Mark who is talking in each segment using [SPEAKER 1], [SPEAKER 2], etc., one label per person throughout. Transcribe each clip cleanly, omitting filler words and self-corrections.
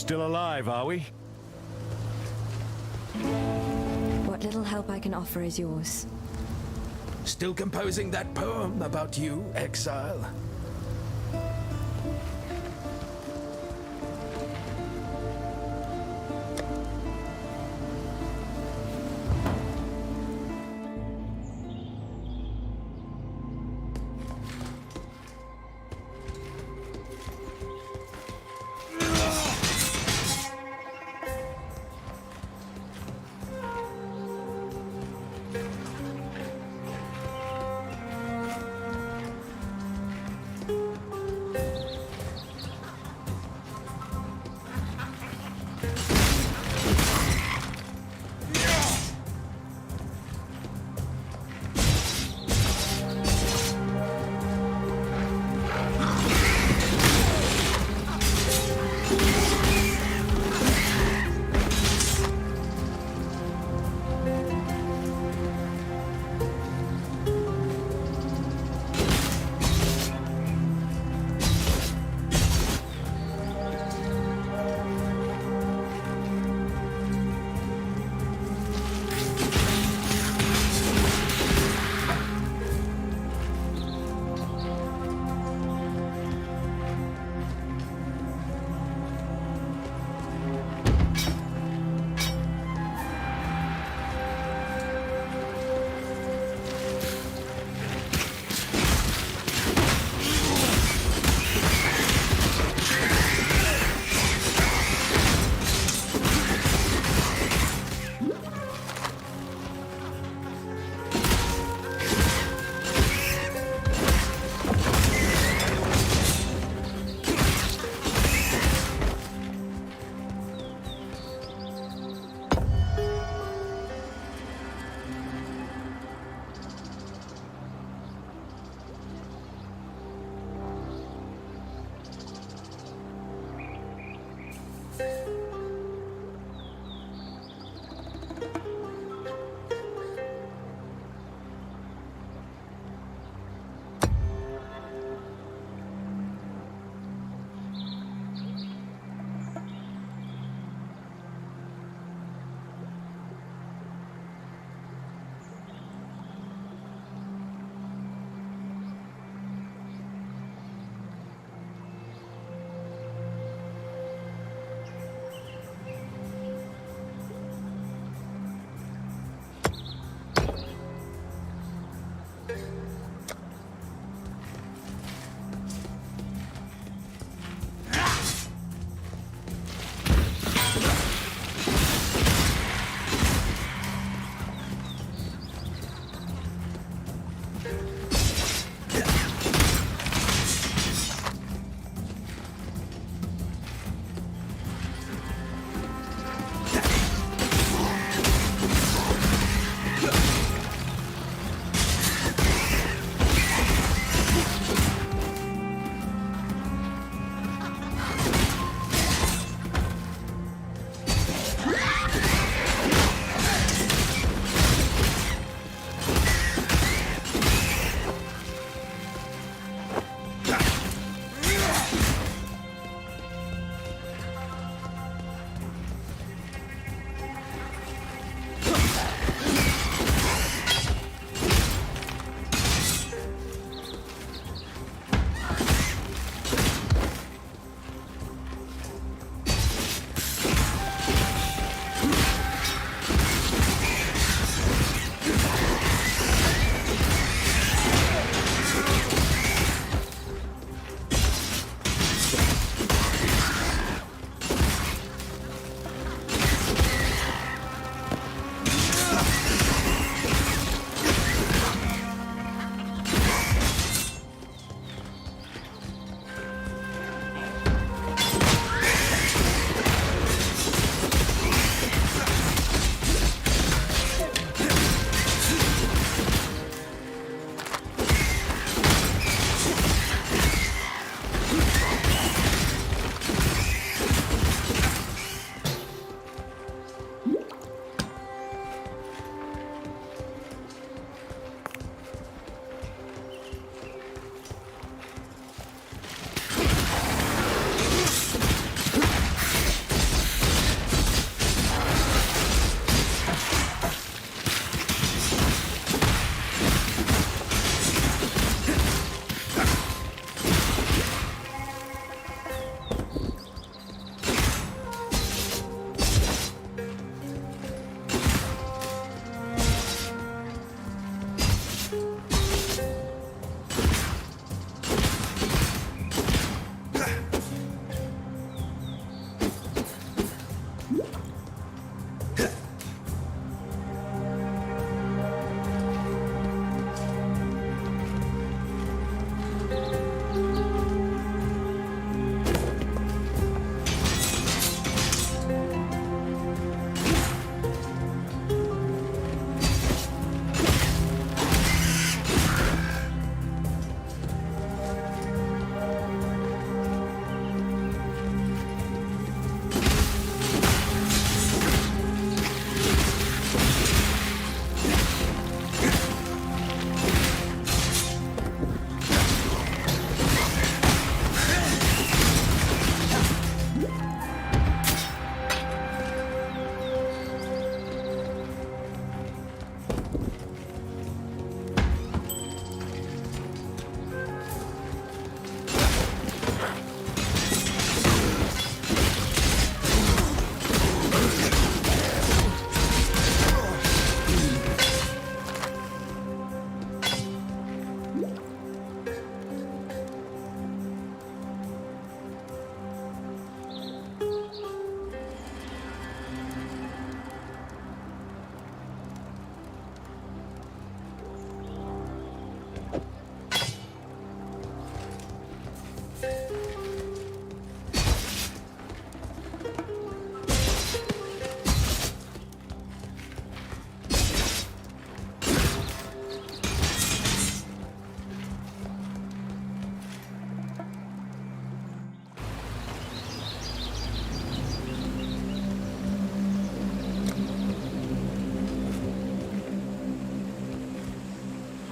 [SPEAKER 1] Still alive, are we?
[SPEAKER 2] What little help I can offer is yours.
[SPEAKER 3] Still composing that poem about you, Exile?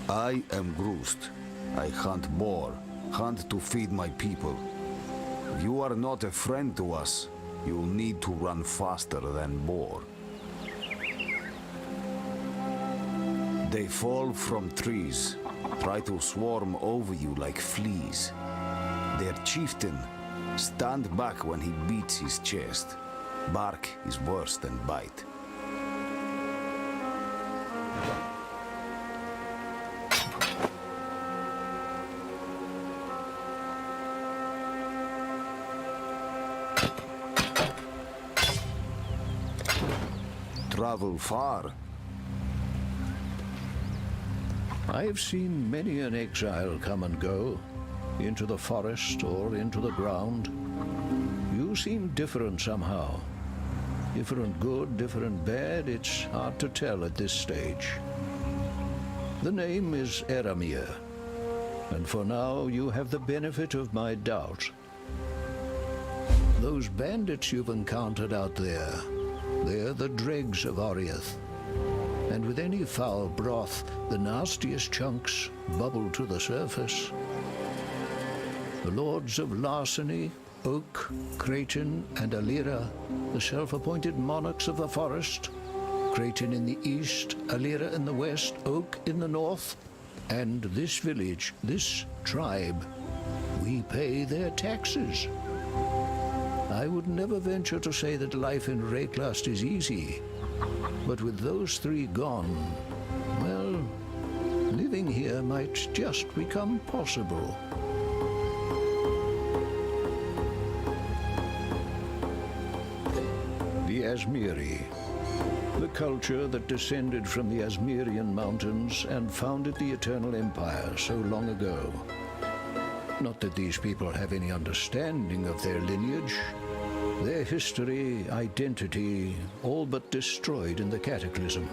[SPEAKER 1] I am Groost. I hunt boar, hunt to feed my people. If you are not a friend to us, you'll need to run faster than boar. They fall from trees, try to swarm over you like fleas. Their chieftain, stand back when he beats his chest. Bark is worse than bite. Travel far.
[SPEAKER 4] I've seen many an exile come and go, into the forest or into the ground. You seem different somehow. Different good, different bad, it's hard to tell at this stage. The name is Eramir, and for now you have the benefit of my doubt. Those bandits you've encountered out there, they're the dregs of Oriath. And with any foul broth, the nastiest chunks bubble to the surface. The lords of Larceny, Oak, Creighton, and Alira, the self-appointed monarchs of the forest, Creighton in the east, Alira in the west, Oak in the north, and this village, this tribe, we pay their taxes. I would never venture to say that life in Rayclust is easy, but with those three gone, well, living here might just become possible. The Asmiri, the culture that descended from the Asmirian mountains and founded the Eternal Empire so long ago. Not that these people have any understanding of their lineage. Their history, identity, all but destroyed in the Cataclysm.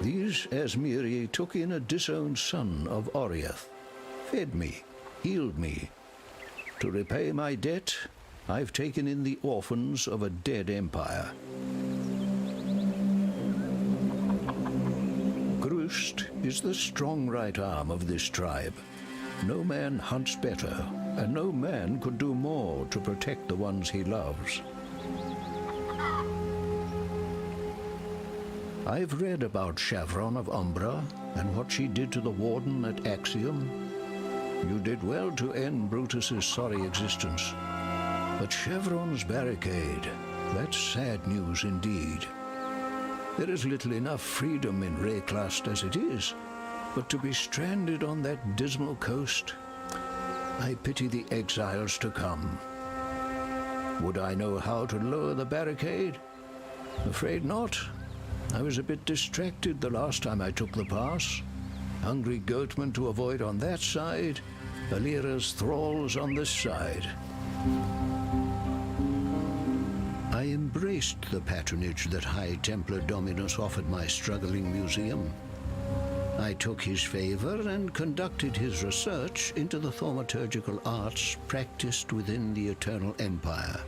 [SPEAKER 4] These Asmiri took in a disowned son of Oriath, fed me, healed me. To repay my debt, I've taken in the orphans of a dead empire. Groost is the strong right arm of this tribe. No man hunts better, and no man could do more to protect the ones he loves. I've read about Chevron of Umbra and what she did to the warden at Axiom. You did well to end Brutus's sorry existence. But Chevron's barricade, that's sad news indeed. There is little enough freedom in Rayclust as it is, but to be stranded on that dismal coast, I pity the exiles to come. Would I know how to lower the barricade? Afraid not. I was a bit distracted the last time I took the pass. Hungry goatmen to avoid on that side, Alira's thralls on this side. I embraced the patronage that High Templar Dominus offered my struggling museum. I took his favor and conducted his research into the thaumaturgical arts practiced within the Eternal Empire.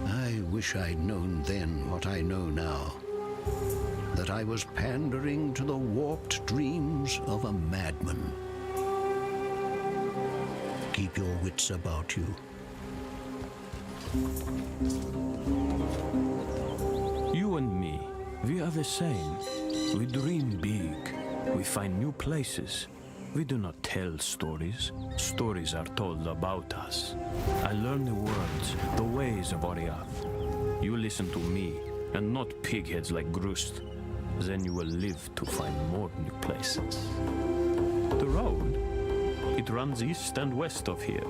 [SPEAKER 4] I wish I'd known then what I know now, that I was pandering to the warped dreams of a madman. Keep your wits about you.
[SPEAKER 5] You and me, we are the same. We dream big. We find new places. We do not tell stories. Stories are told about us. I learn the words, the ways of Oriath. You listen to me, and not pigheads like Groost. Then you will live to find more new places. The road, it runs east and west of here.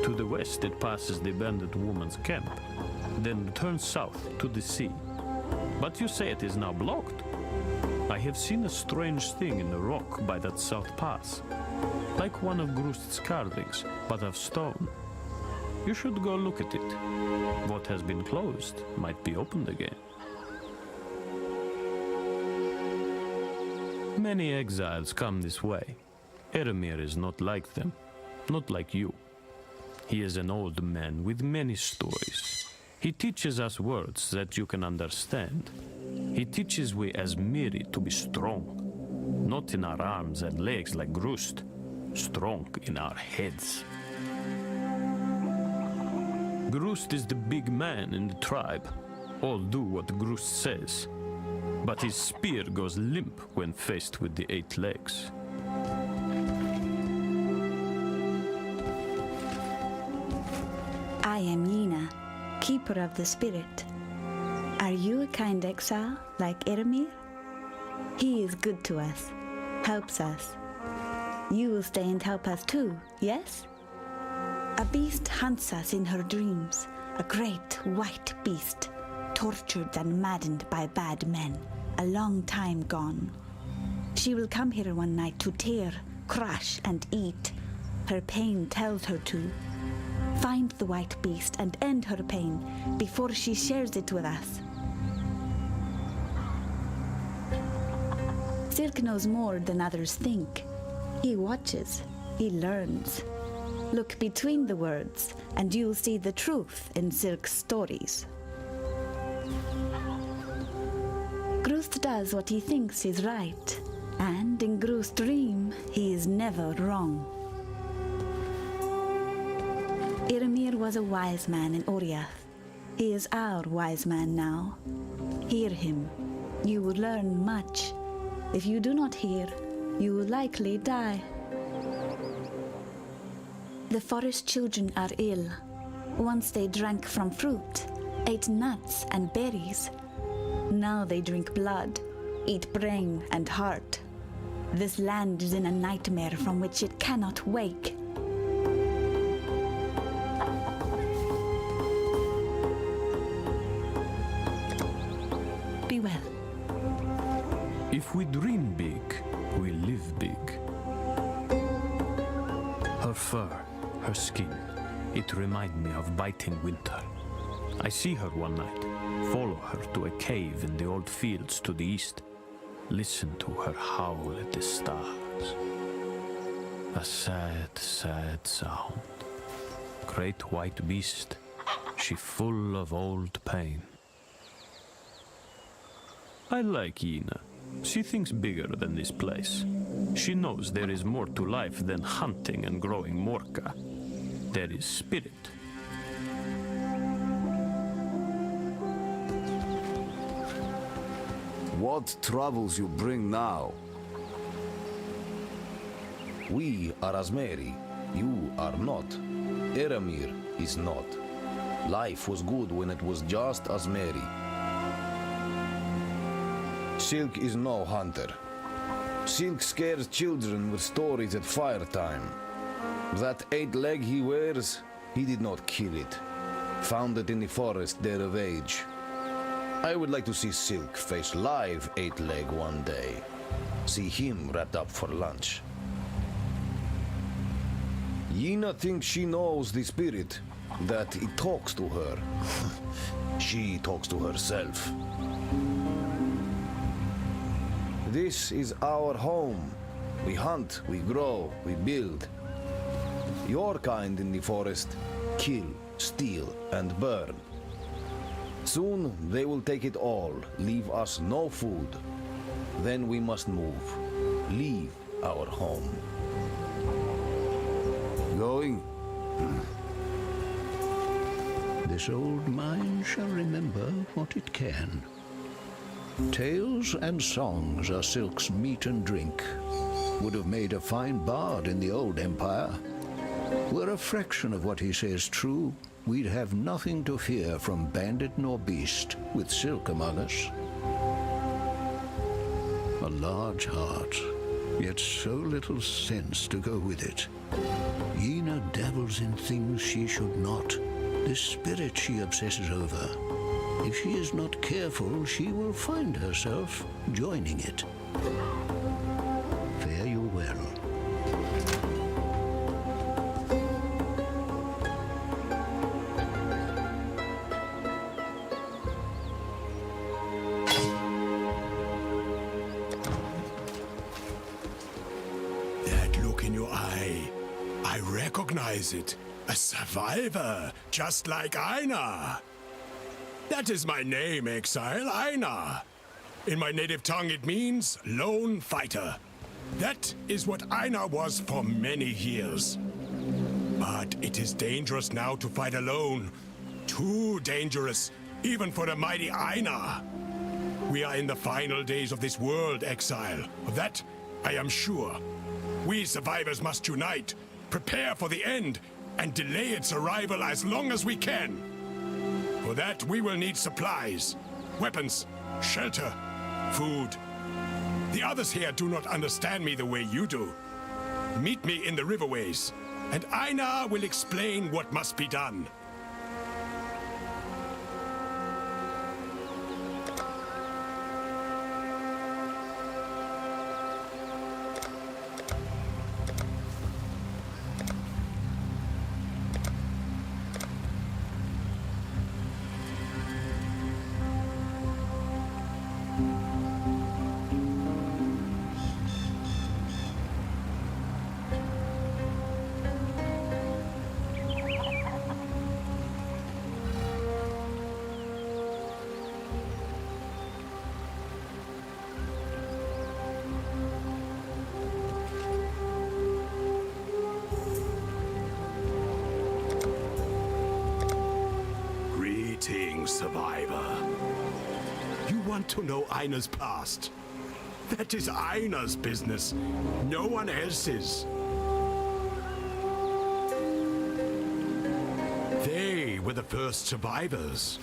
[SPEAKER 5] To the west it passes the bandit woman's camp, then turns south to the sea. But you say it is now blocked. I have seen a strange thing in the rock by that south pass, like one of Groost's carvings, but of stone. You should go look at it. What has been closed might be opened again. Many exiles come this way. Eramir is not like them, not like you. He is an old man with many stories. He teaches us words that you can understand. He teaches we Asmiri to be strong. Not in our arms and legs like Grust. Strong in our heads. Grust is the big man in the tribe. All do what Grust says. But his spear goes limp when faced with the 8 legs.
[SPEAKER 6] I am Yena, keeper of the spirit. Are you a kind exile like Eramir? He is good to us, helps us. You will stay and help us too, yes? A beast hunts us in her dreams, a great white beast, tortured and maddened by bad men, a long time gone. She will come here one night to tear, crush, and eat. Her pain tells her to. Find the white beast and end her pain before she shares it with us. Silk knows more than others think. He watches, he learns. Look between the words, and you'll see the truth in Silk's stories. Grust does what he thinks is right, and in Grust's dream, he is never wrong. Eramir was a wise man in Oriath. He is our wise man now. Hear him. You will learn much. If you do not hear, you will likely die. The forest children are ill. Once they drank from fruit, ate nuts and berries. Now they drink blood, eat brain and heart. This land is in a nightmare from which it cannot wake. Be well.
[SPEAKER 5] If we dream big, we live big. Her fur, her skin, it reminds me of biting winter. I see her one night, follow her to a cave in the old fields to the east. Listen to her howl at the stars. A sad, sad sound. Great white beast, she full of old pain. I like Yena. She thinks bigger than this place. She knows there is more to life than hunting and growing morka. There is spirit.
[SPEAKER 1] What troubles you bring now? We are Azmeri. You are not. Eramir is not. Life was good when it was just Azmeri. Silk is no hunter. Silk scares children with stories at fire time. That 8 leg he wears, he did not kill it. Found it in the forest there of age. I would like to see Silk face live 8 leg one day. See him wrapped up for lunch. Yena thinks she knows the spirit, that it talks to her. She talks to herself. This is our home. We hunt, we grow, we build. Your kind in the forest kill, steal, and burn. Soon they will take it all, leave us no food. Then we must move, leave our home. Going?
[SPEAKER 4] This old mind shall remember what it can. Tales and songs are Silk's meat and drink. Would have made a fine bard in the old empire. Were a fraction of what he says true, we'd have nothing to fear from bandit nor beast, with Silk among us. A large heart, yet so little sense to go with it. Yena dabbles in things she should not. This spirit she obsesses over. If she is not careful, she will find herself joining it. Fare you well.
[SPEAKER 7] That look in your eye, I recognize it. A survivor, just like Aina. That is my name, Exile, Aina. In my native tongue, it means lone fighter. That is what Einar was for many years. But it is dangerous now to fight alone. Too dangerous, even for the mighty Einar. We are in the final days of this world, Exile. Of that, I am sure. We survivors must unite, prepare for the end, and delay its arrival as long as we can. For that, we will need supplies, weapons, shelter, food. The others here do not understand me the way you do. Meet me in the riverways, and Einar will explain what must be done. Survivor. You want to know Einar's past? That is Einar's business, no one else's. They were the first survivors.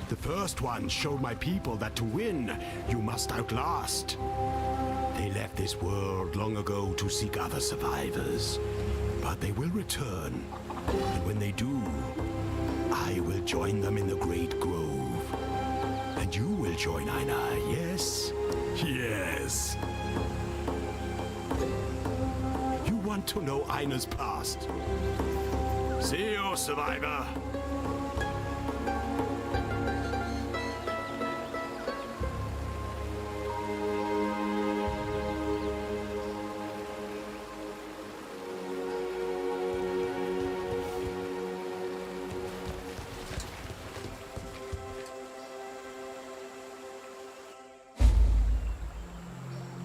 [SPEAKER 7] The first ones showed my people that to win, you must outlast. They left this world long ago to seek other survivors. But they will return, and when they do, I will join them in the Great Grove. And you will join Einar, yes? Yes. You want to know Einar's past? See you, survivor.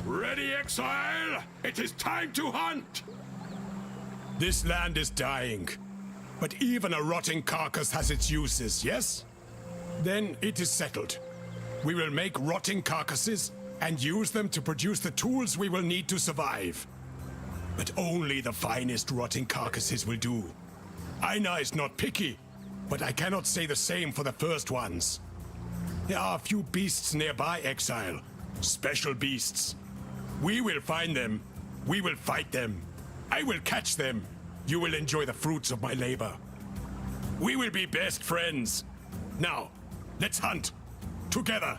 [SPEAKER 7] Ready, Exile? It is time to hunt! This land is dying, but even a rotting carcass has its uses, yes? Then it is settled. We will make rotting carcasses and use them to produce the tools we will need to survive. But only the finest rotting carcasses will do. Einar is not picky, but I cannot say the same for the first ones. There are a few beasts nearby, Exile. Special beasts. We will find them. We will fight them. I will catch them. You will enjoy the fruits of my labor. We will be best friends. Now, let's hunt. Together.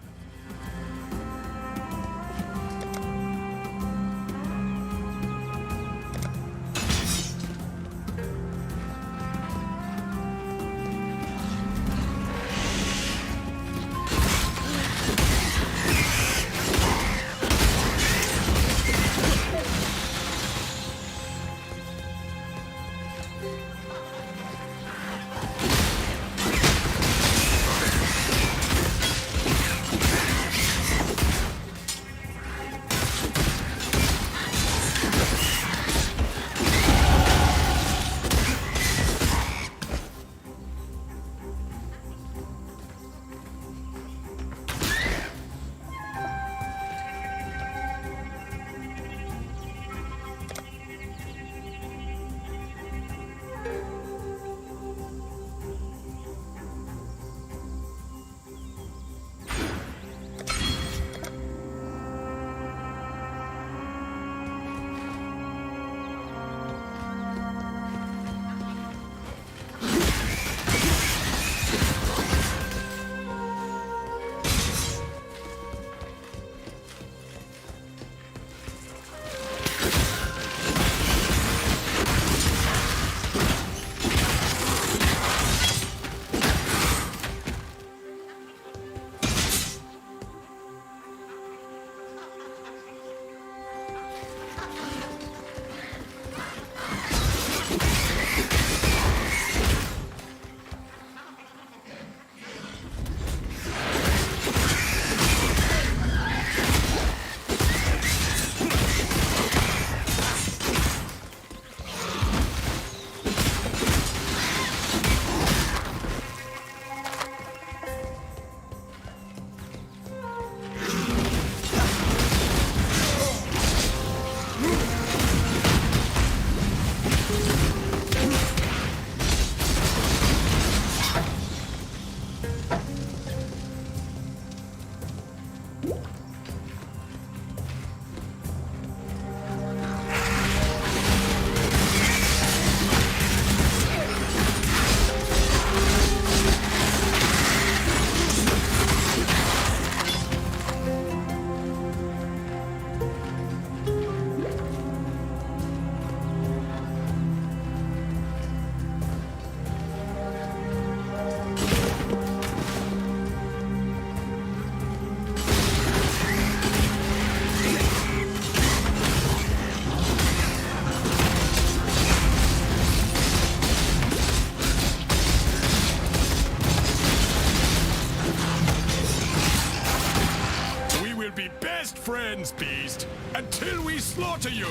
[SPEAKER 7] bronze beast until we slaughter you!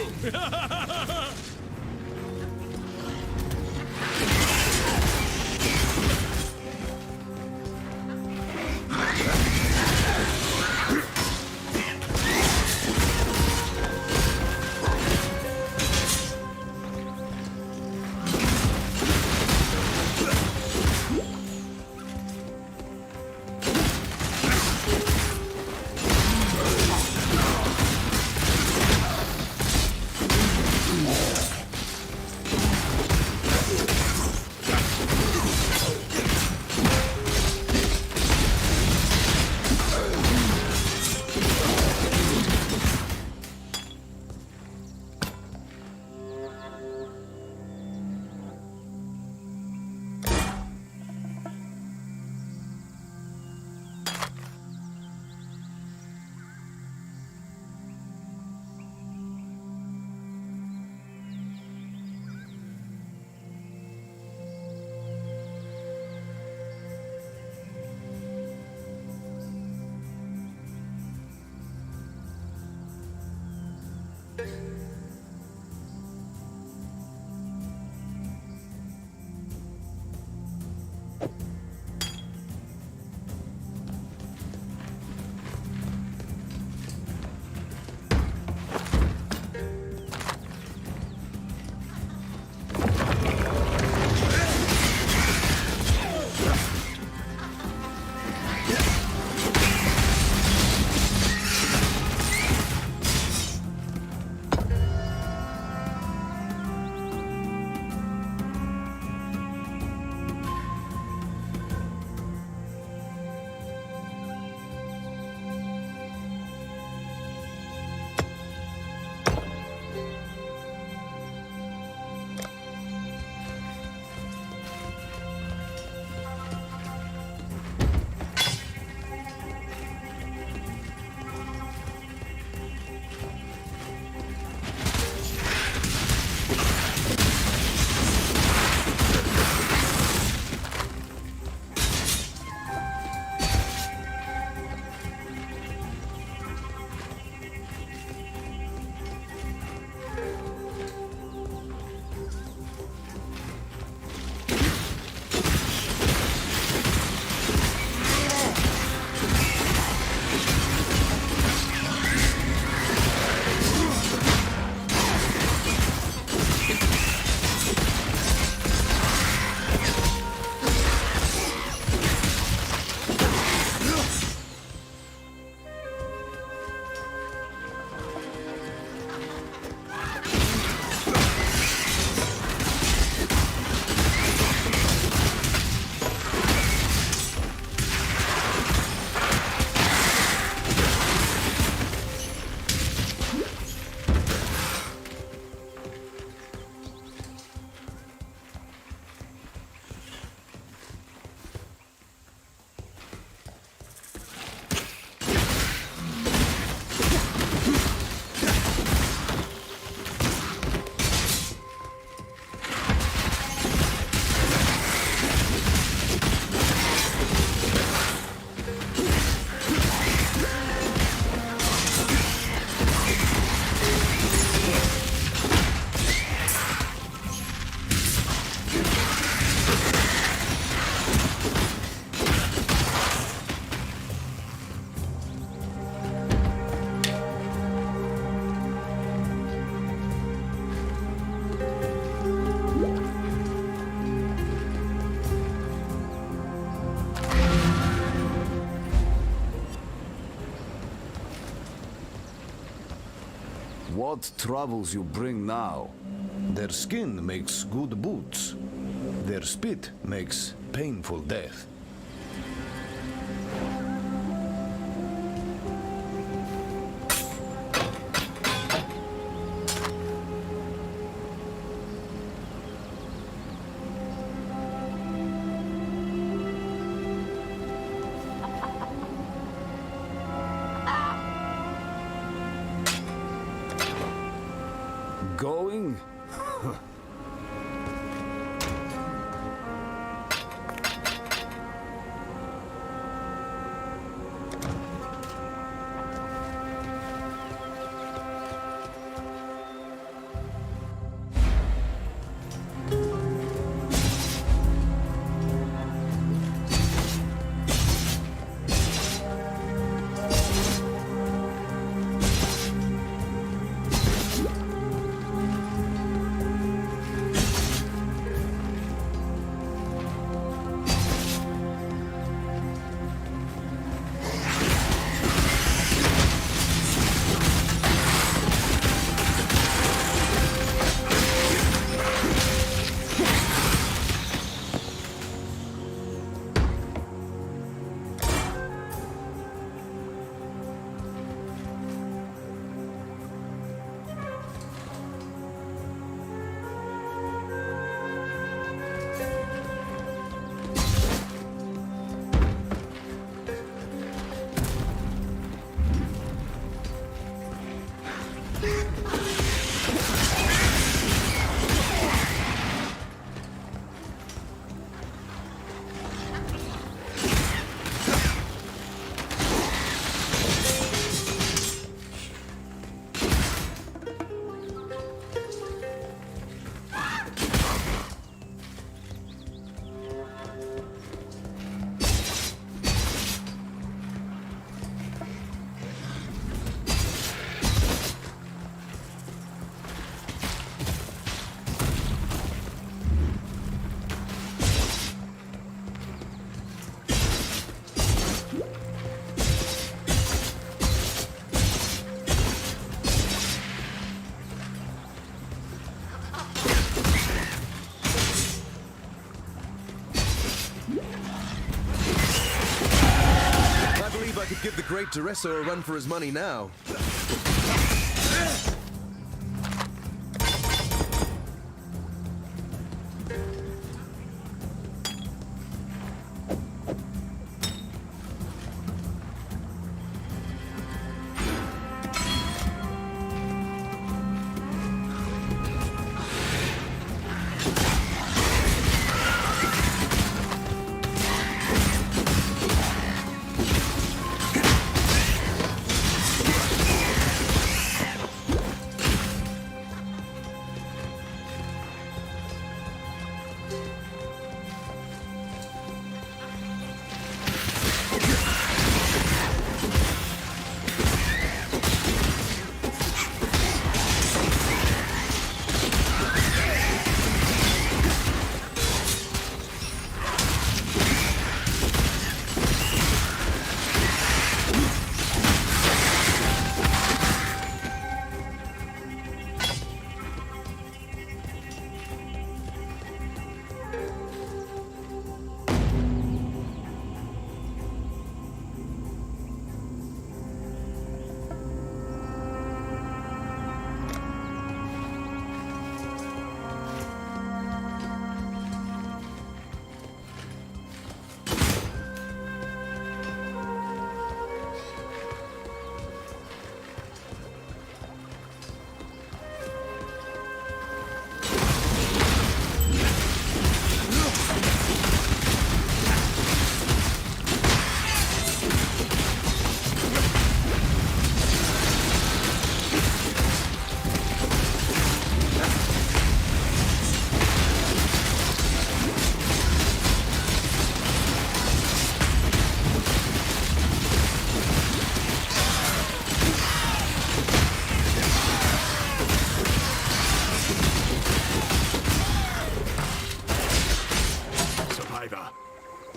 [SPEAKER 1] What troubles you bring now? Their skin makes good boots. Their spit makes painful death. Going?
[SPEAKER 8] rate Tereso a run for his money now.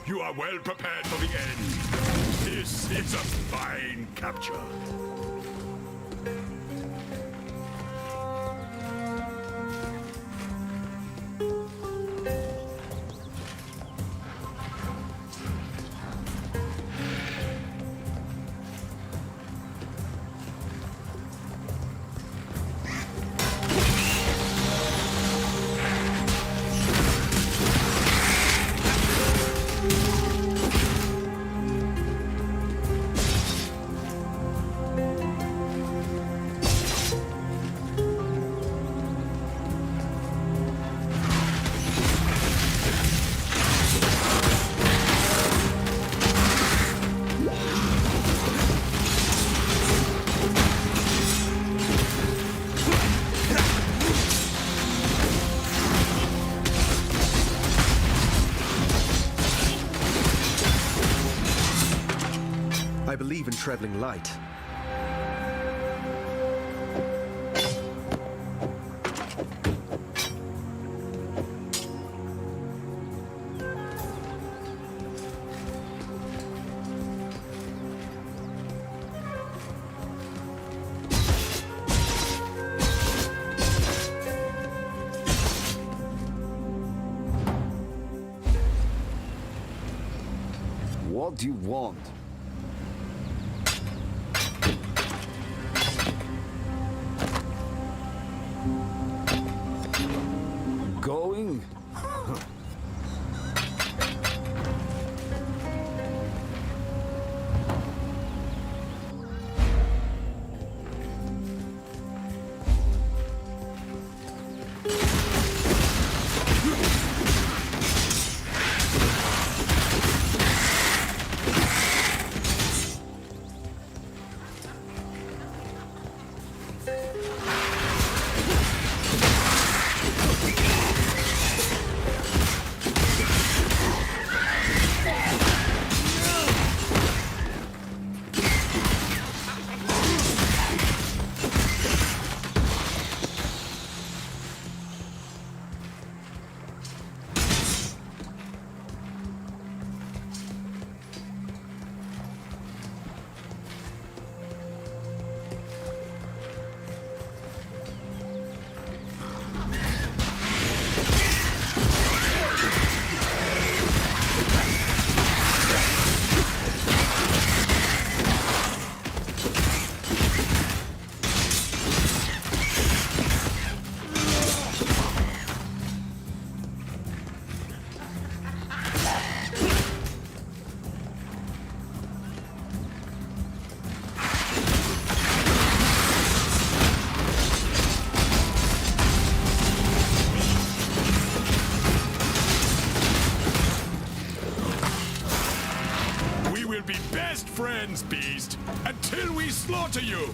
[SPEAKER 7] You are well prepared for the end. This is a fine capture.
[SPEAKER 8] I believe in traveling light.
[SPEAKER 1] What do you want? Going?
[SPEAKER 7] friends, beast, until we slaughter you!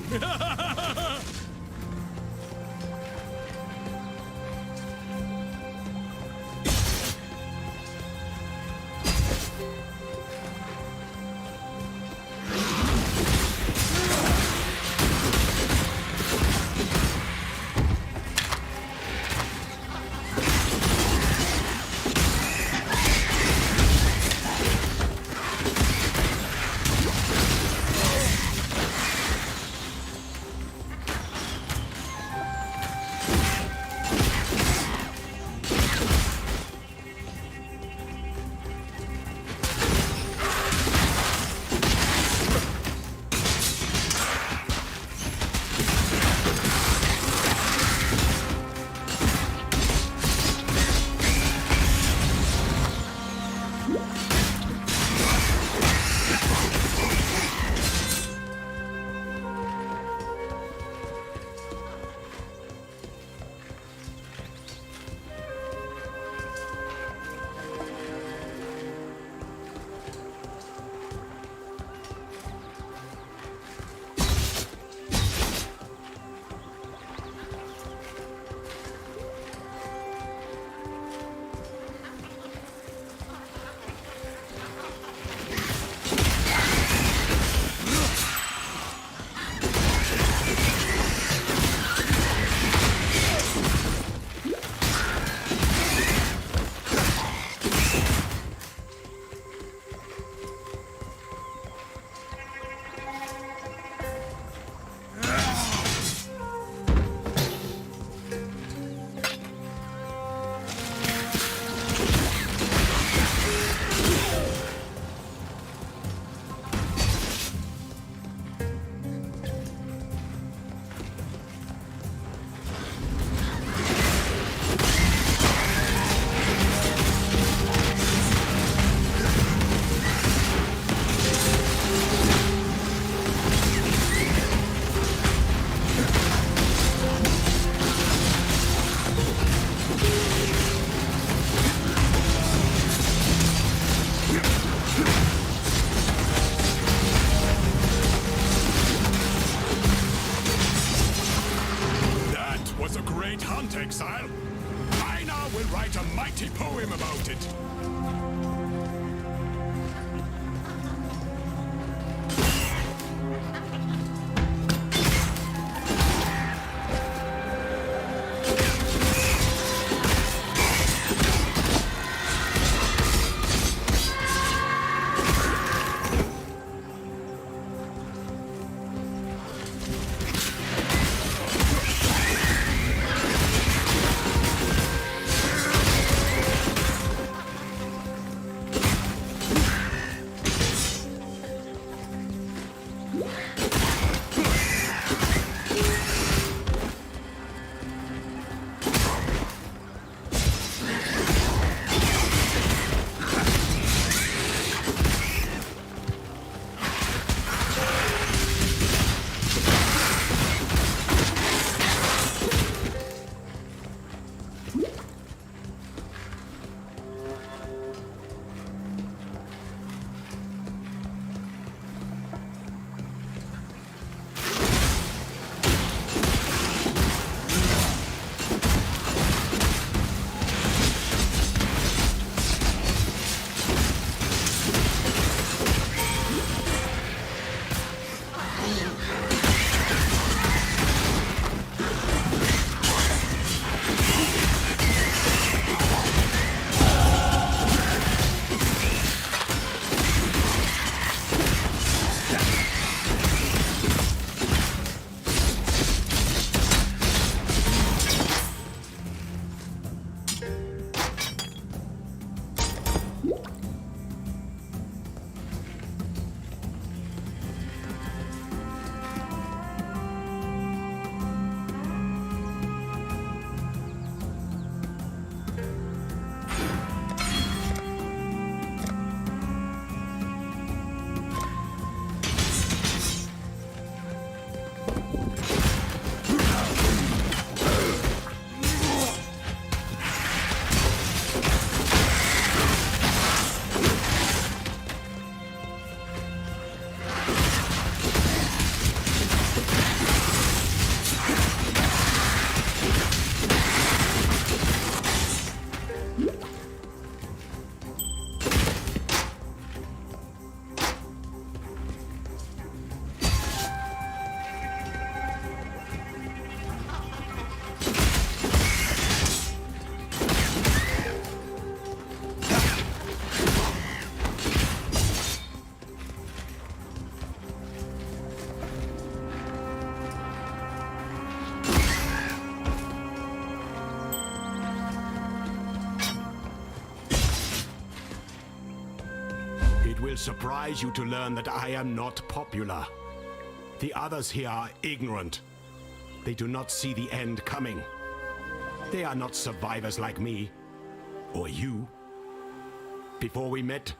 [SPEAKER 7] Exile. I now will write a mighty poem about it. will surprise you to learn that I am not popular. The others here are ignorant. They do not see the end coming. They are not survivors like me. Or you. Before we met,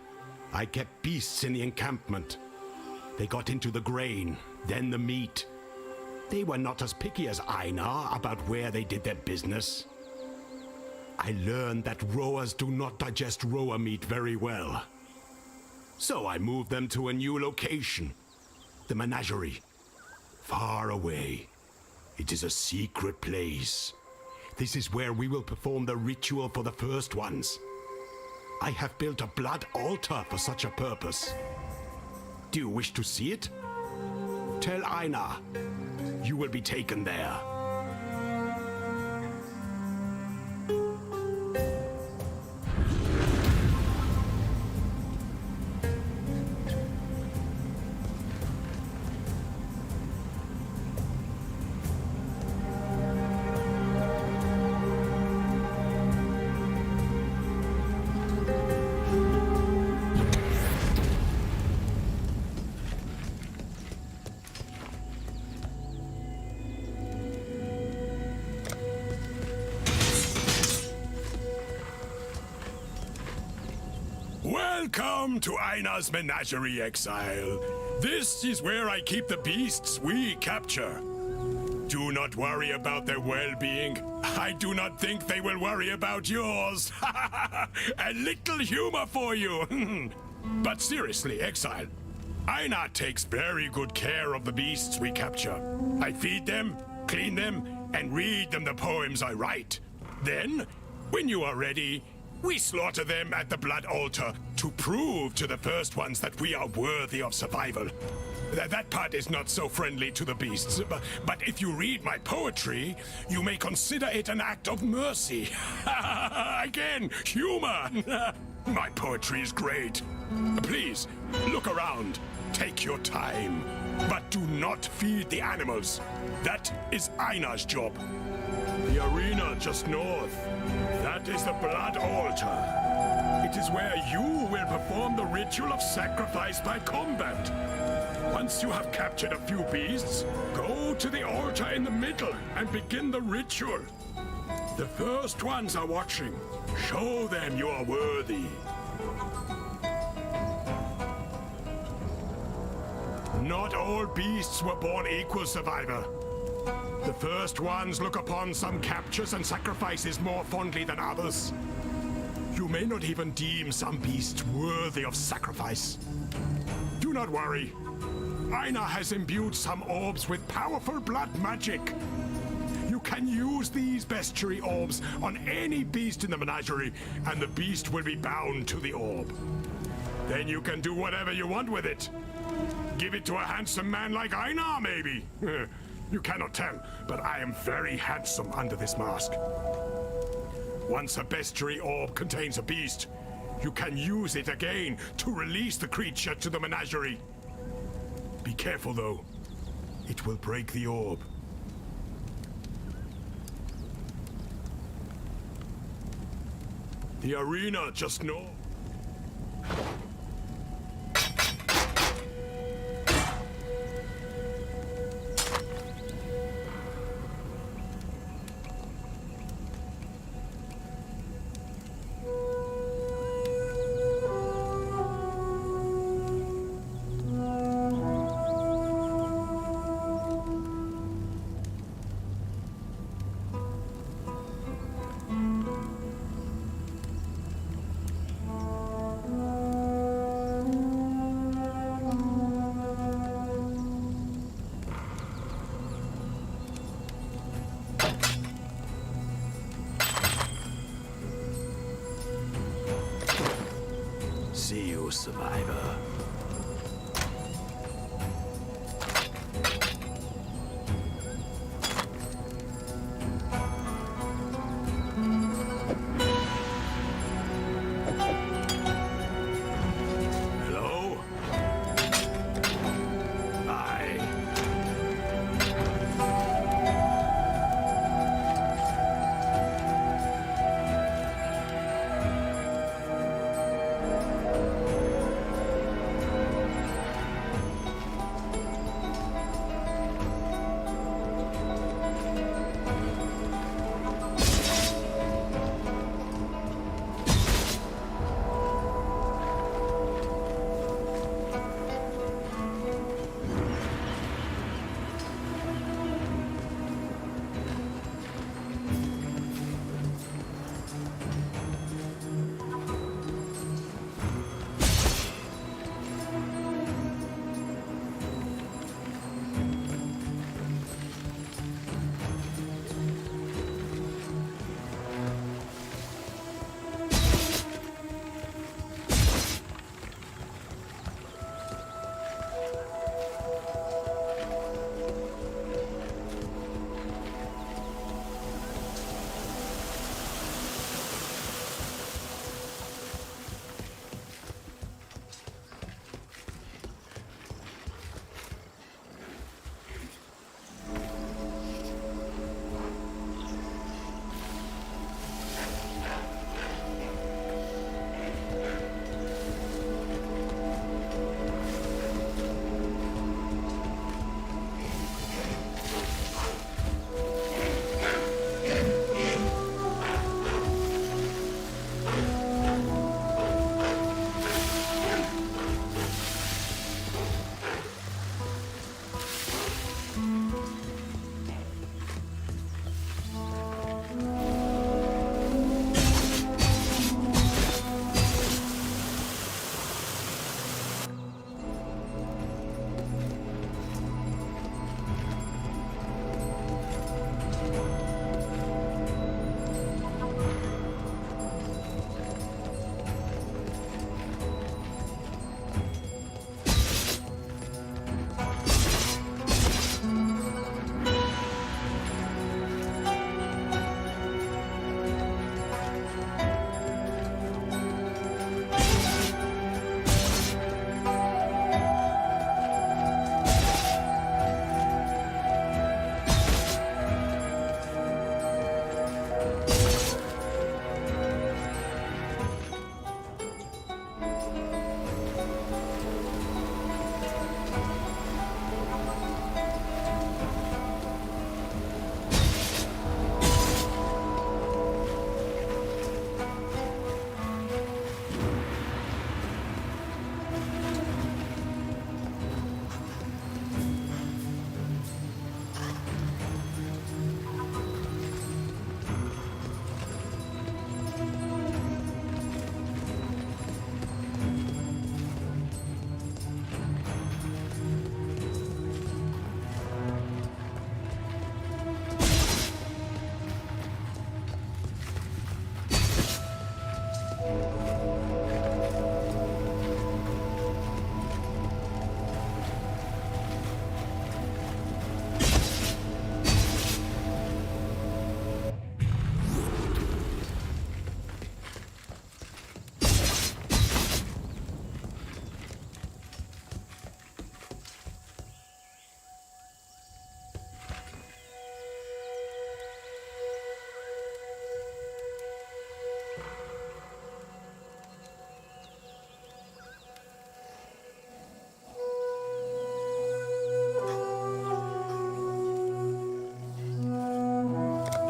[SPEAKER 7] I kept beasts in the encampment. They got into the grain, then the meat. They were not as picky as Einar about where they did their business. I learned that rowers do not digest rower meat very well. So I moved them to a new location. The menagerie. Far away. It is a secret place. This is where we will perform the ritual for the first ones. I have built a blood altar for such a purpose. Do you wish to see it? Tell Einar. You will be taken there. Welcome to Einar's Menagerie, Exile. This is where I keep the beasts we capture. Do not worry about their well-being. I do not think they will worry about yours. A little humor for you. But seriously, Exile, Einar takes very good care of the beasts we capture. I feed them, clean them, and read them the poems I write. Then, when you are ready, we slaughter them at the blood altar to prove to the first ones that we are worthy of survival. That part is not so friendly to the beasts, but if you read my poetry, you may consider it an act of mercy. Again, humor! My poetry is great. Please, look around. Take your time. But do not feed the animals. That is Einar's job. The arena just north. That is the blood altar. It is where you will perform the ritual of sacrifice by combat. Once you have captured a few beasts, go to the altar in the middle and begin the ritual. The first ones are watching. Show them you are worthy. Not all beasts were born equal, survivor. The first ones look upon some captures and sacrifices more fondly than others. You may not even deem some beasts worthy of sacrifice. Do not worry. Einar has imbued some orbs with powerful blood magic. You can use these bestiary orbs on any beast in the menagerie, and the beast will be bound to the orb. Then you can do whatever you want with it. Give it to a handsome man like Einar, maybe. You cannot tell, but I am very handsome under this mask. Once a bestiary orb contains a beast, you can use it again to release the creature to the menagerie. Be careful, though. It will break the orb. The arena just north. See you, survivor. Hello? Bye.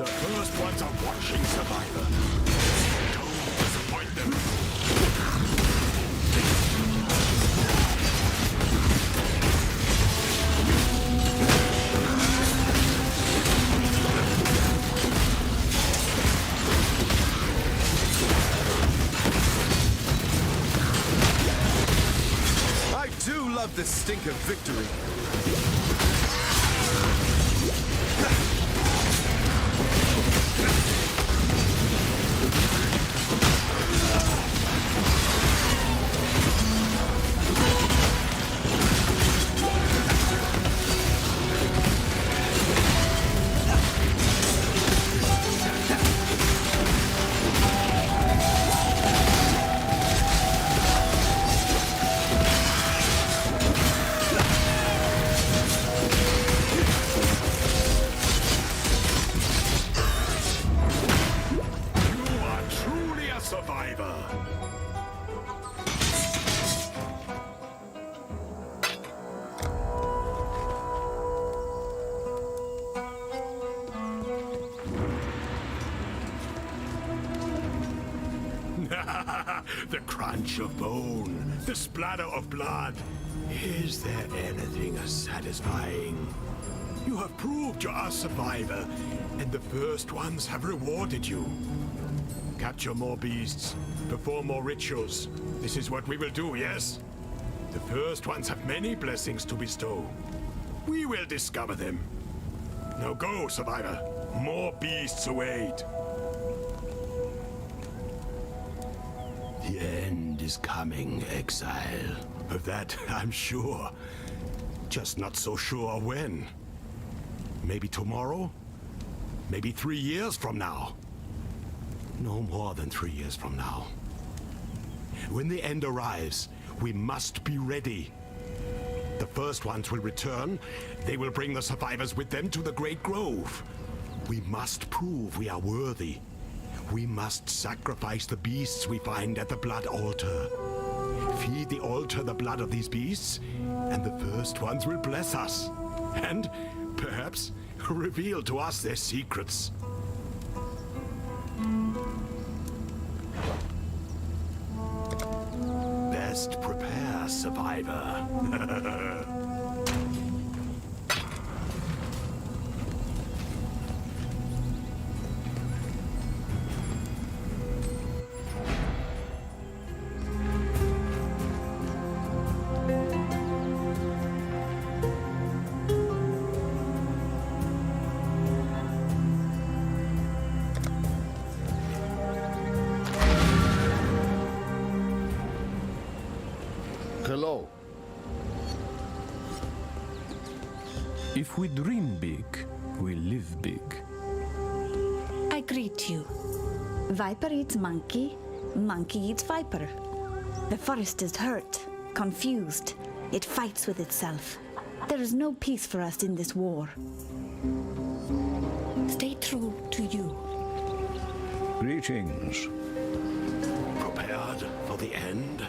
[SPEAKER 7] The first ones are watching, Survivor. Don't disappoint them.
[SPEAKER 8] I do love the stink of victory.
[SPEAKER 7] Survivor. The crunch of bone, the splatter of blood. Is there anything as satisfying? You have proved you're a survivor, and the first ones have rewarded you. Capture more beasts, perform more rituals. This is what we will do, yes? The first ones have many blessings to bestow. We will discover them. Now go, Survivor. More beasts await. The end is coming, Exile. Of that, I'm sure. Just not so sure when. Maybe tomorrow? Maybe 3 years from now? No more than 3 years from now. When the end arrives, we must be ready. The first ones will return. They will bring the survivors with them to the Great Grove. We must prove we are worthy. We must sacrifice the beasts we find at the blood altar. Feed the altar the blood of these beasts, and the first ones will bless us. And perhaps reveal to us their secrets. Best prepare, Survivor.
[SPEAKER 4] Hello.
[SPEAKER 5] If we dream big, we live big.
[SPEAKER 6] I greet you. Viper eats monkey, monkey eats viper. The forest is hurt, confused. It fights with itself. There is no peace for us in this war. Stay true to you.
[SPEAKER 4] Greetings.
[SPEAKER 7] Prepared for the end?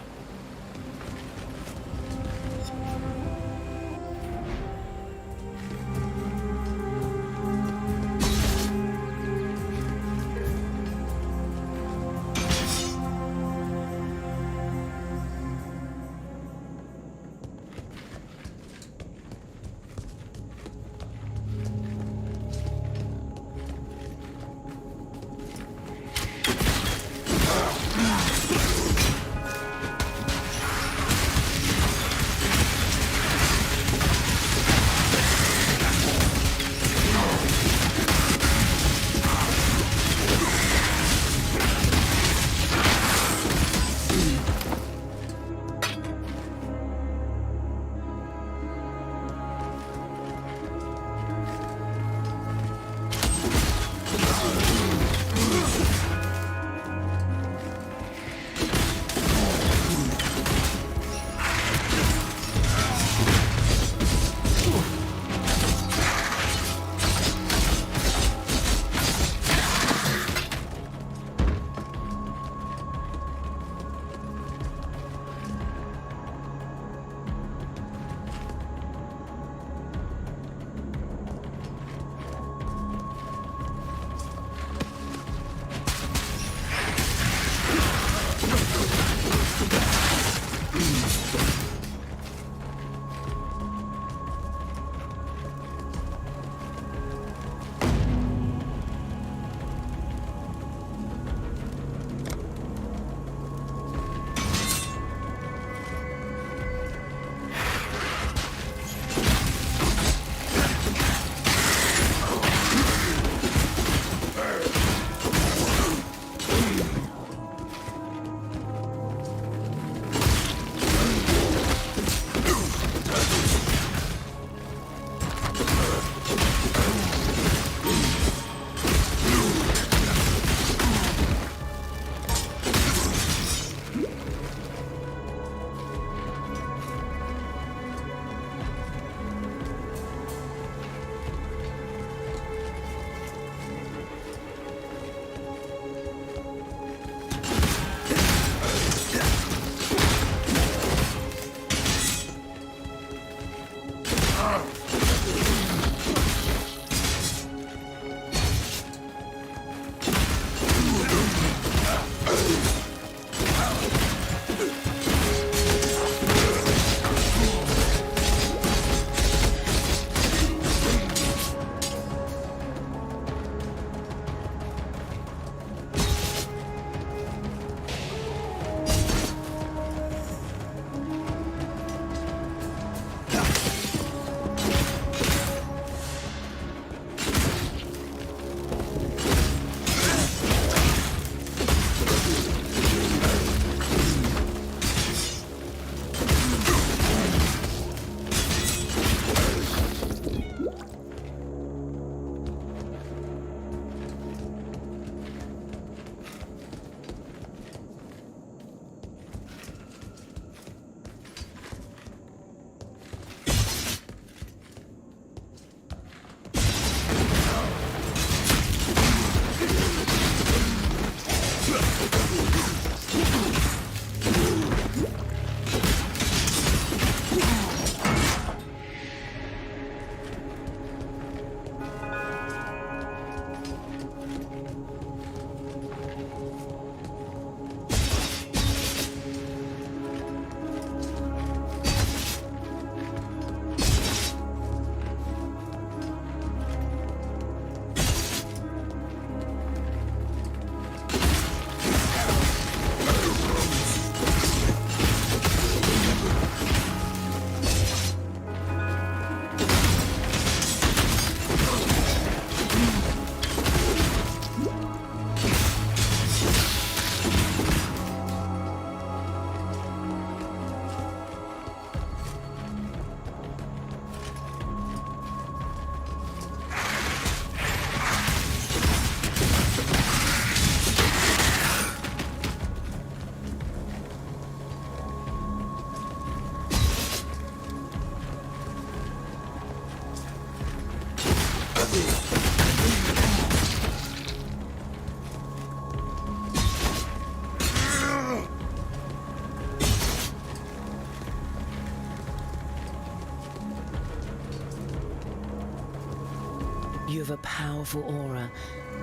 [SPEAKER 9] You have a powerful aura,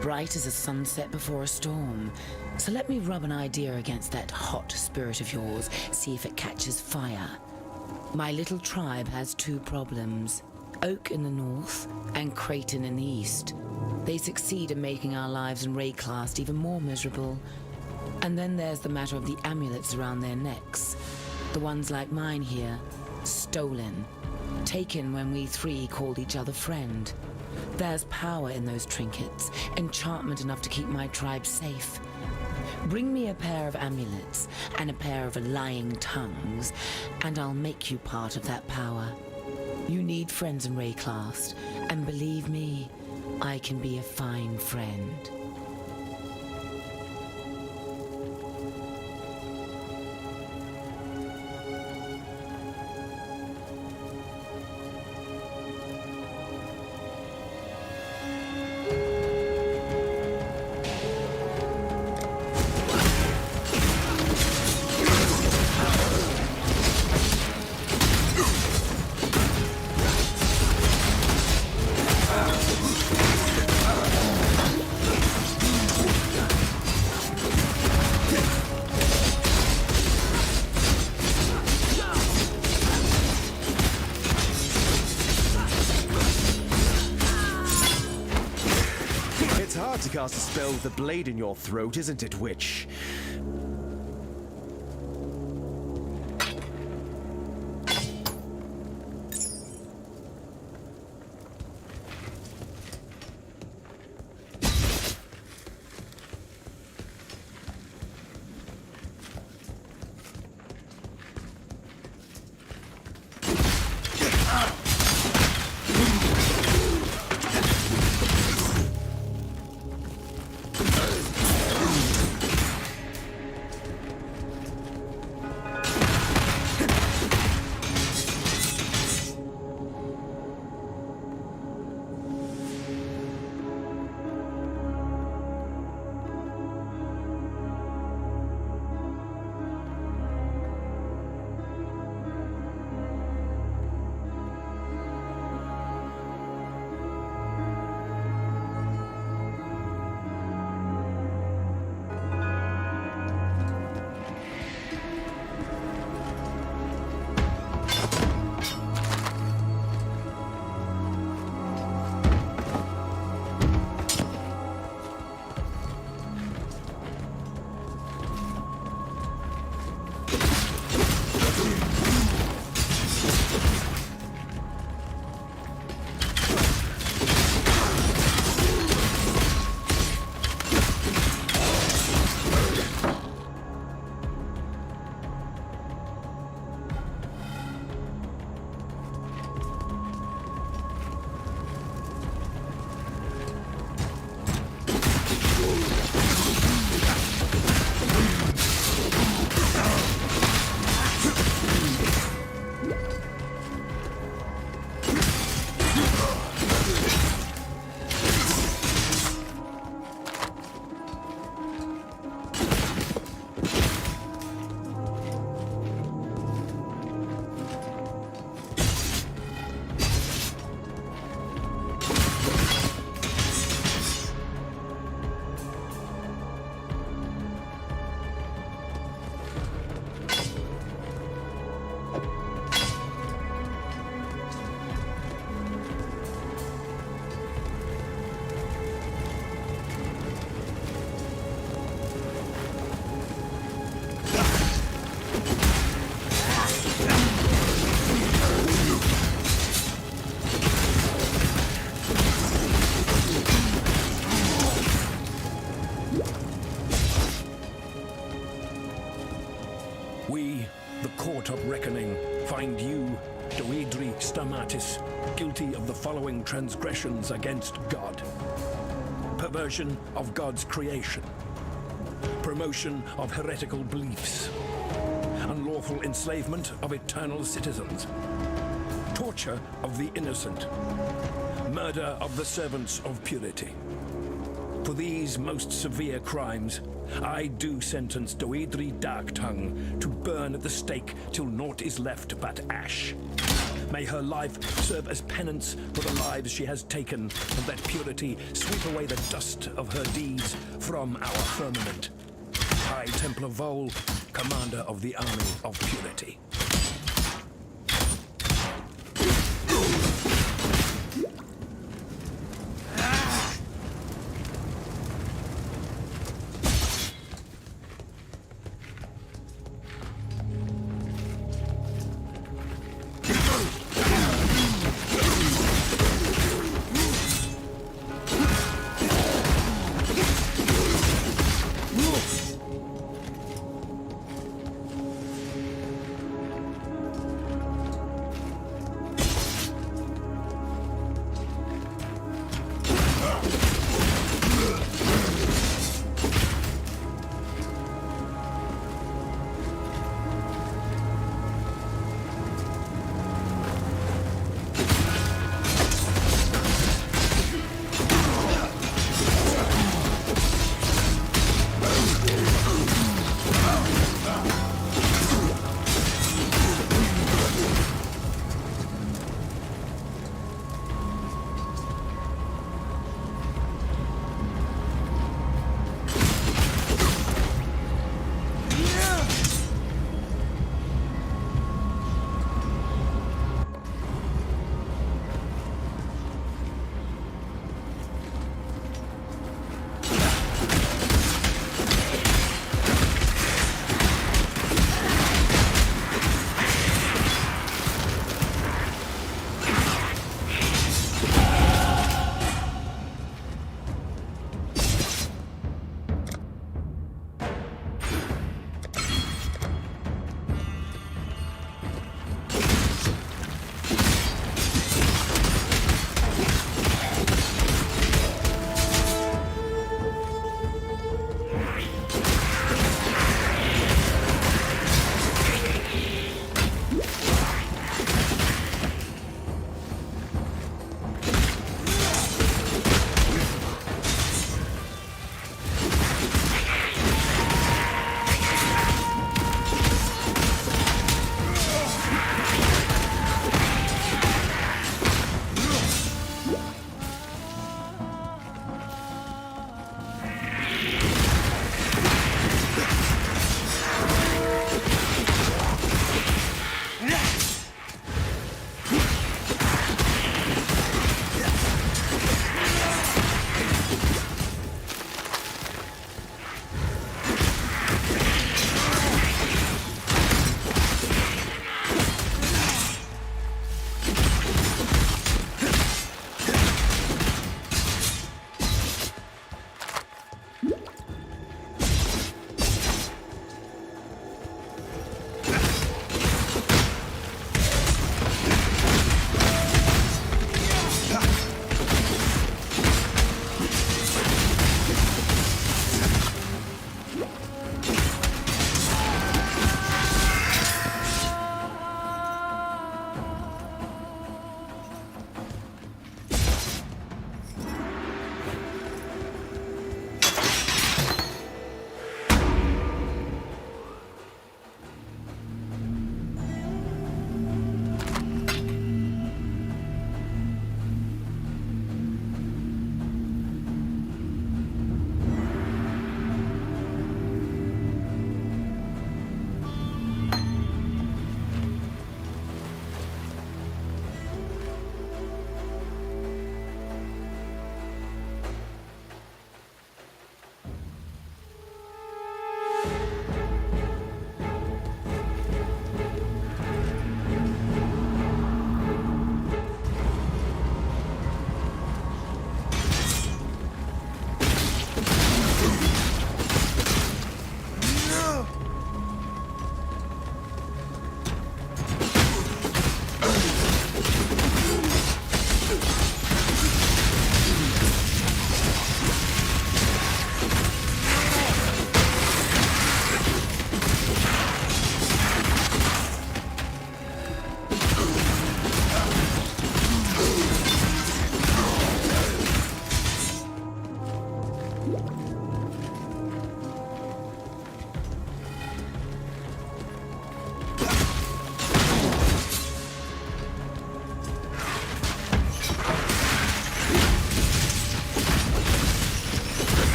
[SPEAKER 9] bright as a sunset before a storm. So let me rub an idea against that hot spirit of yours, see if it catches fire. My little tribe has two problems: Oak in the north and Creighton in the east. They succeed in making our lives in Rayclast even more miserable. And then there's the matter of the amulets around their necks. The ones like mine here, stolen. Taken when we three called each other friend. There's power in those trinkets, enchantment enough to keep my tribe safe. Bring me a pair of amulets and a pair of lying tongues, and I'll make you part of that power. You need friends in Rayclast, and believe me, I can be a fine friend.
[SPEAKER 8] To cast a spell with a blade in your throat, isn't it, witch?
[SPEAKER 5] Find you, Doedri Stamatis, guilty of the following transgressions against God: perversion of God's creation, promotion of heretical beliefs, unlawful enslavement of eternal citizens, torture of the innocent, murder of the servants of purity. For these most severe crimes, I do sentence Doedri Darktongue to burn at the stake till naught is left but ash.
[SPEAKER 10] May her life serve as penance for the lives she has taken, and that purity sweep away the dust of her deeds from our firmament. High Templar Vol, commander of the Army of Purity.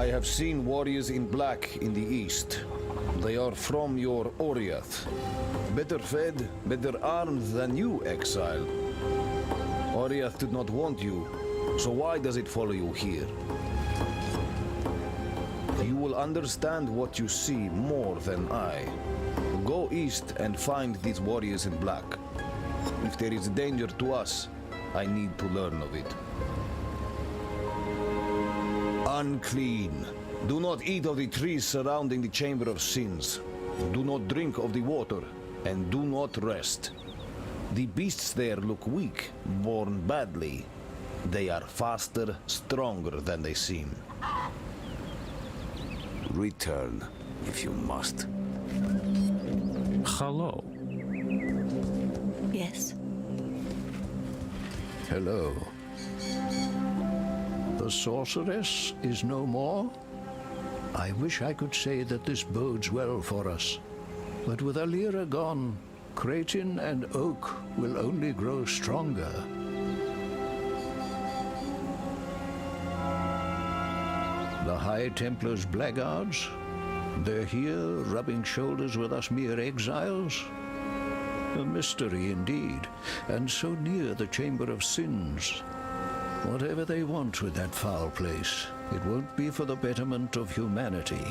[SPEAKER 1] I have seen warriors in black in the east. They are from your Oriath. Better fed, better armed than you, Exile. Oriath did not want you, so why does it follow you here? You will understand what you see more than I. Go east and find these warriors in black. If there is danger to us, I need to learn of it. Unclean. Do not eat of the trees surrounding the Chamber of Sins. Do not drink of the water, and do not rest. The beasts there look weak, born badly. They are faster, stronger than they seem. Return, if you must.
[SPEAKER 5] Hello.
[SPEAKER 6] Yes.
[SPEAKER 4] Hello. The sorceress is no more? I wish I could say that this bodes well for us. But with Alira gone, Kratin and Oak will only grow stronger. The High Templar's blackguards? They're here, rubbing shoulders with us mere exiles? A mystery indeed, and so near the Chamber of Sins. Whatever they want with that foul place, it won't be for the betterment of humanity.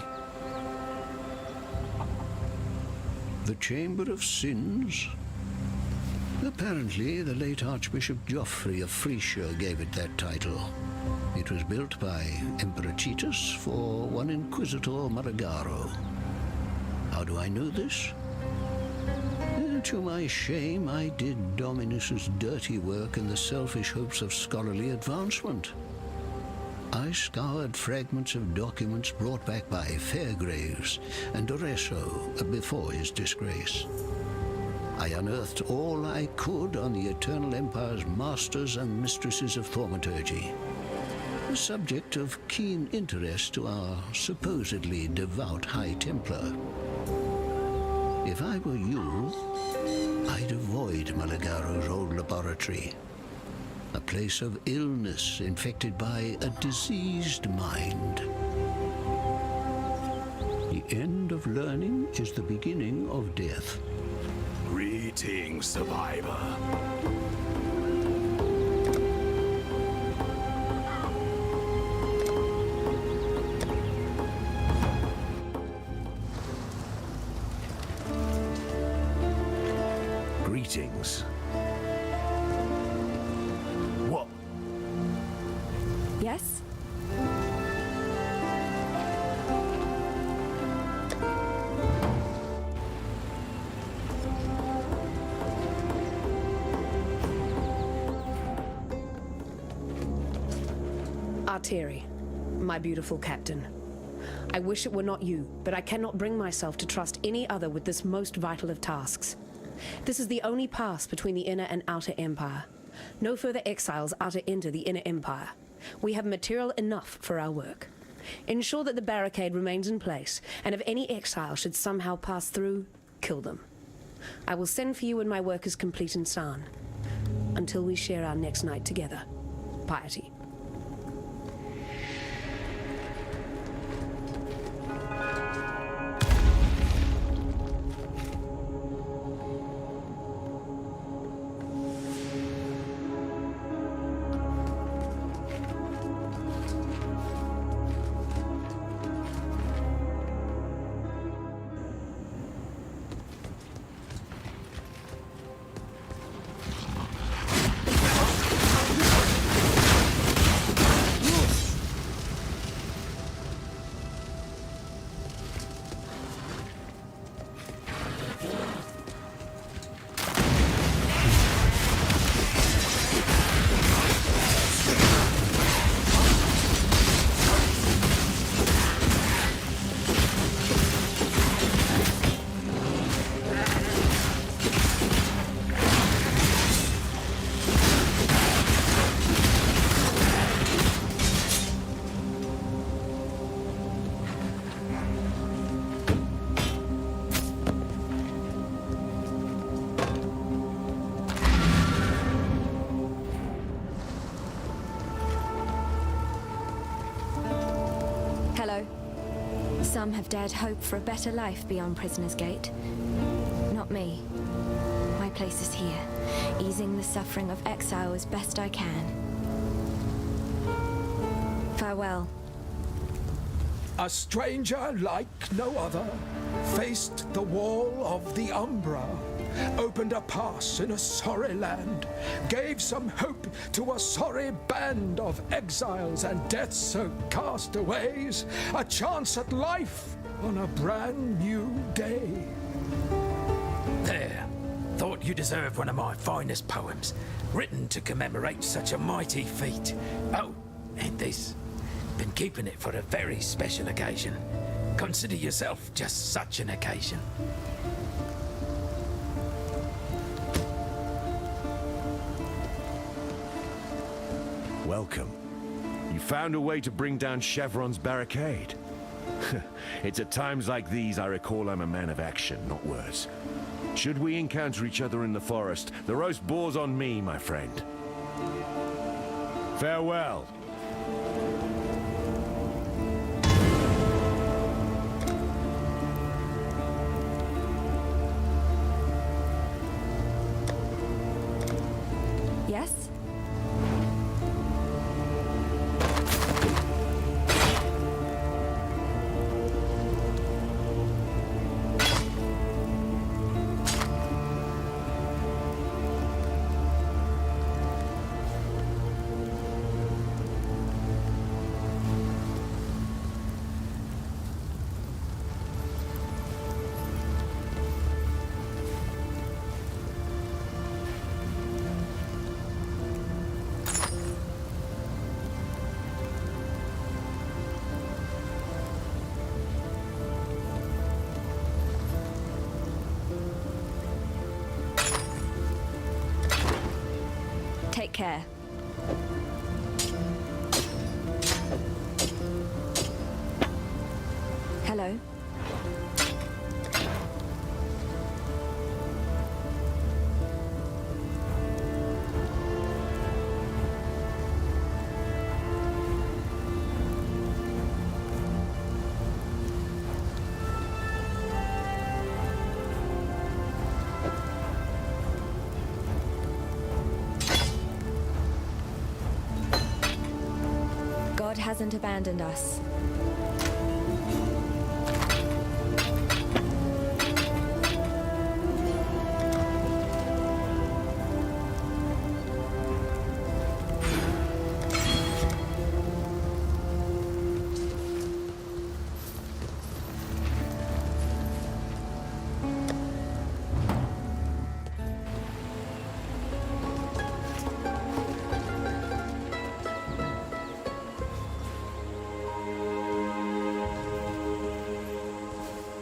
[SPEAKER 4] The Chamber of Sins? Apparently, the late Archbishop Geoffrey of Frisia gave it that title. It was built by Emperor Titus for one Inquisitor Maragaro. How do I know this? To my shame, I did Dominus's dirty work in the selfish hopes of scholarly advancement. I scoured fragments of documents brought back by Fairgraves and Doreso before his disgrace. I unearthed all I could on the Eternal Empire's masters and mistresses of thaumaturgy, a subject of keen interest to our supposedly devout High Templar. If I were you, I'd avoid Malagaro's old laboratory, a place of illness infected by a diseased mind. The end of learning is the beginning of death.
[SPEAKER 7] Greetings, survivor.
[SPEAKER 3] Greetings. What?
[SPEAKER 2] Yes?
[SPEAKER 11] Arteri, my beautiful captain. I wish it were not you, but I cannot bring myself to trust any other with this most vital of tasks. This is the only pass between the inner and outer empire. No further exiles are to enter the inner empire. We have material enough for our work. Ensure that the barricade remains in place, and if any exile should somehow pass through, kill them. I will send for you when my work is complete in San. Until we share our next night together. Piety.
[SPEAKER 2] some have dared hope for a better life beyond Prisoner's Gate. Not me. My place is here, easing the suffering of exile as best I can. Farewell.
[SPEAKER 3] A stranger like no other faced the wall of the Umbra, opened a pass in a sorry land, gave some hope to a sorry band of exiles and death-soaked castaways, a chance at life on a brand new day.
[SPEAKER 12] There. Thought you deserved one of my finest poems, written to commemorate such a mighty feat. Oh, and this. Been keeping it for a very special occasion. Consider yourself just such an occasion.
[SPEAKER 13] Welcome. You found a way to bring down Chevron's barricade. It's at times like these I recall I'm a man of action, not words. Should we encounter each other in the forest, the roast boar's on me, my friend. Farewell.
[SPEAKER 2] Yes? Take care. Hello. God hasn't abandoned us.